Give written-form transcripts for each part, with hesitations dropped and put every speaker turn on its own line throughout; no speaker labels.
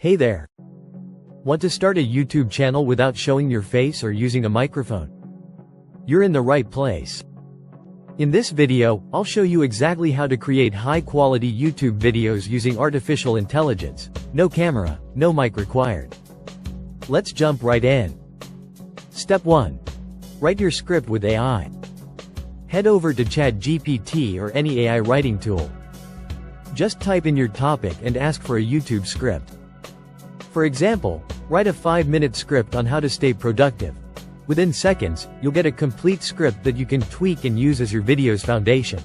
Hey there! Want to start a YouTube channel without showing your face or using a microphone? You're in the right place. In this video, I'll show you exactly how to create high-quality YouTube videos using artificial intelligence. No camera, no mic required. Let's jump right in. Step 1. Write your script with AI. Head over to ChatGPT or any AI writing tool. Just type in your topic and ask for a YouTube script. For example, write a 5-minute script on how to stay productive. Within seconds, you'll get a complete script that you can tweak and use as your video's foundation.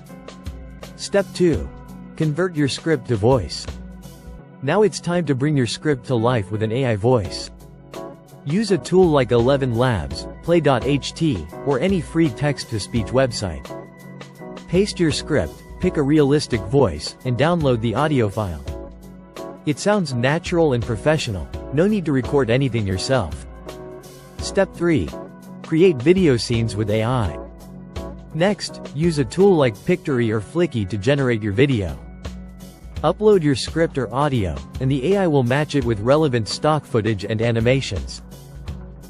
Step 2. Convert your script to voice. Now it's time to bring your script to life with an AI voice. Use a tool like 11 Labs, Play.ht, or any free text-to-speech website. Paste your script, pick a realistic voice, and download the audio file. It sounds natural and professional, no need to record anything yourself. Step 3. Create video scenes with AI. Next, use a tool like Pictory or Flicky to generate your video. Upload your script or audio, and the AI will match it with relevant stock footage and animations.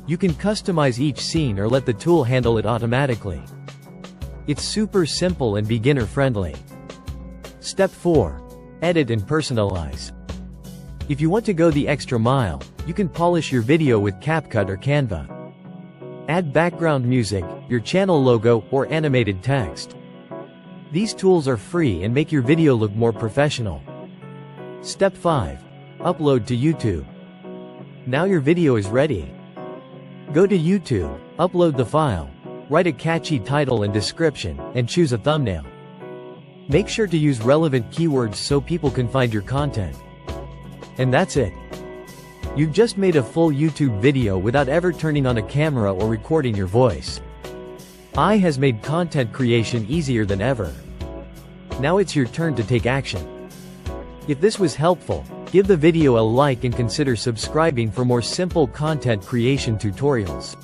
You can customize each scene or let the tool handle it automatically. It's super simple and beginner-friendly. Step 4. Edit and personalize. If you want to go the extra mile, you can polish your video with CapCut or Canva. Add background music, your channel logo, or animated text. These tools are free and make your video look more professional. Step 5. Upload to YouTube. Now your video is ready. Go to YouTube, upload the file, write a catchy title and description, and choose a thumbnail. Make sure to use relevant keywords so people can find your content. And that's it. You've just made a full YouTube video without ever turning on a camera or recording your voice. AI has made content creation easier than ever. Now it's your turn to take action. If this was helpful, give the video a like and consider subscribing for more simple content creation tutorials.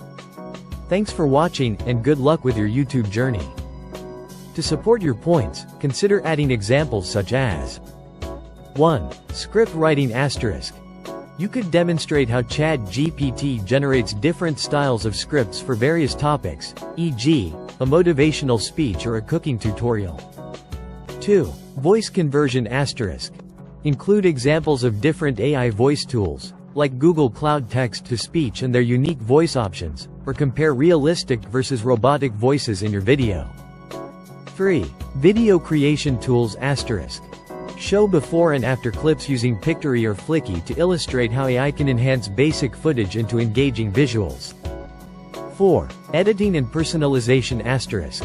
Thanks for watching, and good luck with your YouTube journey. To support your points, consider adding examples such as 1. Script writing asterisk. You could demonstrate how ChatGPT generates different styles of scripts for various topics, e.g., a motivational speech or a cooking tutorial. 2. Voice conversion asterisk. Include examples of different AI voice tools, like Google Cloud Text-to-Speech and their unique voice options, or compare realistic versus robotic voices in your video. 3. Video creation tools asterisk. Show before and after clips using Pictory or Flicky to illustrate how AI can enhance basic footage into engaging visuals. 4. Editing and personalization asterisk.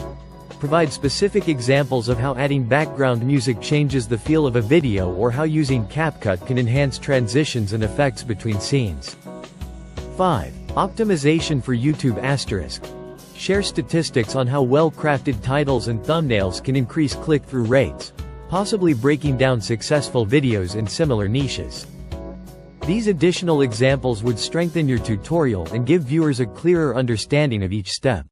Provide specific examples of how adding background music changes the feel of a video or how using CapCut can enhance transitions and effects between scenes. 5. Optimization for YouTube asterisk. Share statistics on how well-crafted titles and thumbnails can increase click-through rates, possibly breaking down successful videos in similar niches. These additional examples would strengthen your tutorial and give viewers a clearer understanding of each step.